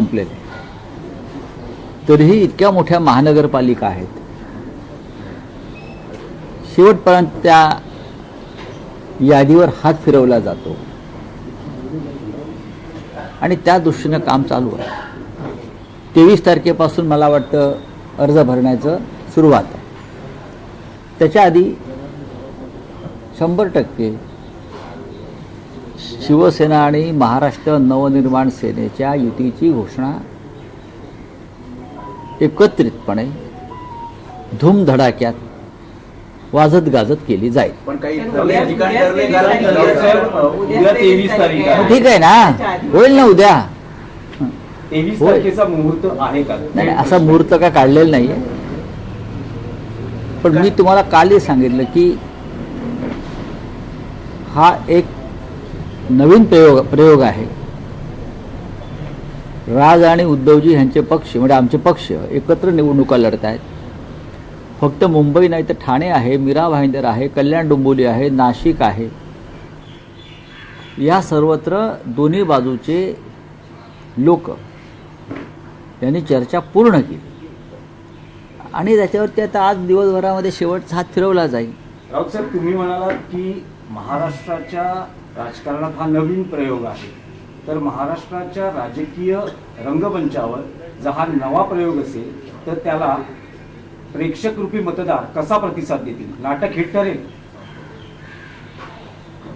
संपलेलं आहे. तरीही इतक्या मोठ्या महानगरपालिका आहेत, शेवटपर्यंत त्या यादीवर हात फिरवला जातो आणि त्या दृष्टीनं काम चालू आहे. 23 तारखेपासून मला वाटतं अर्ज भरण्याचं सुरुवात आहे. त्याच्या आधी 100% शिवसेना आणि महाराष्ट्र नवनिर्माण सेनेच्या युतीची घोषणा एकत्रितपणे धूमधडाक्यात वाजत गाजत केली जाईल. पण काही ठिकाणी ठरले कारण उद्या 23 तारीख आहे. ठीक आहे ना, होईल ना उद्या. 23 तारखेचा मुहूर्त आहे का? नाही, असा मुहूर्त काय काढलेला नाहीये. पण मी तुम्हाला कालही सांगितलं की हा एक नवीन प्रयोग आहे. राज आणि उद्धवजी यांचे पक्ष म्हणजे आमचे पक्ष एकत्र निवडणुका लढत आहेत. फक्त मुंबई नाही तर ठाणे आहे, मीरा भाईंदर आहे, कल्याण डोंबिवली आहे, नाशिक आहे. या सर्वत्र दोन्ही बाजूचे लोक यांनी चर्चा पूर्ण केली आणि त्याच्यावरती आता आज दिवसभरामध्ये शेवटचा हात फिरवला जाईल. राऊत साहेब, तुम्ही म्हणालात की महाराष्ट्राच्या राजकारणात हा नवीन प्रयोग आहे, तर महाराष्ट्राच्या राजकीय रंगमंचावर जर हा नवा प्रयोग असेल तर त्याला प्रेक्षक रूपी मतदार कसा प्रतिसाद देतील? नाटक हिट ठरेल?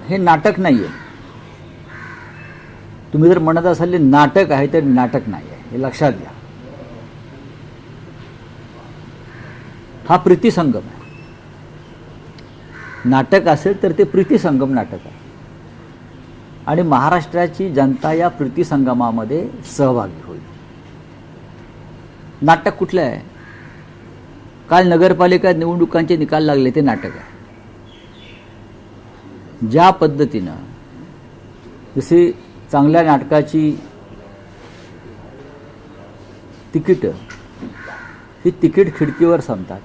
हे नाटक नाहीये. तुम्ही जर म्हणत असाल नाटक आहे तर नाटक नाही आहे, हे लक्षात घ्या. हा प्रीतिसंगम आहे. नाटक असेल तर ते प्रीतिसंगम नाटक आहे आणि महाराष्ट्राची जनता या प्रीतिसंगमामध्ये सहभागी होईल. नाटक कुठलं आहे? काल नगरपालिका निवडणुकांचे निकाल लागले, ते नाटक आहे. ज्या पद्धतीनं जशी चांगल्या नाटकाची तिकीटं ही तिकीट खिडकीवर संपतात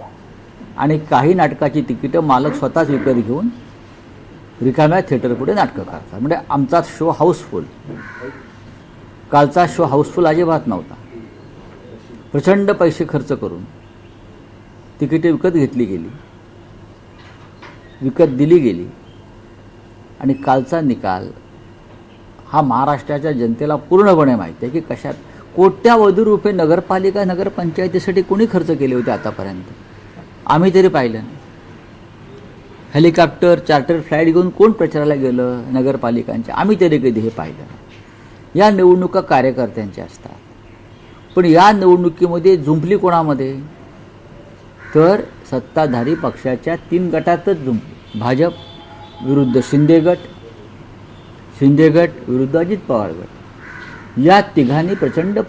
आणि काही नाटकाची तिकीटं मालक स्वतःच विकत घेऊन रिकाम्या थिएटरपुढे नाटकं करतात. म्हणजे आमचा शो हाऊसफुल. कालचा शो हाऊसफुल अजिबात नव्हता. प्रचंड पैसे खर्च करून तिकीटे विकत घेतली गेली, विकत दिली गेली आणि कालचा निकाल हा महाराष्ट्राच्या जनतेला पूर्णपणे माहिती आहे की कशात कोट्यावधी रुपये नगरपालिका नगरपंचायतीसाठी कोणी खर्च केले होते आतापर्यंत. आम्ही तरी पाहिलं नाही. हेलिकॉप्टर चार्टर फ्लाईट घेऊन कोण प्रचाराला गेलं नगरपालिकांच्या? आम्ही तरी कधी हे पाहिलं नाही. या निवडणुका कार्यकर्त्यांच्या असतात, पण या निवडणुकीमध्ये झुंपली कोणामध्ये? तर सत्ताधारी पक्षाच्या 3 गटातच झुंपली. भाजप विरुद्ध शिंदे गट, शिंदे गट विरुद्ध अजित पवार गट. या तिघांनी प्रचंड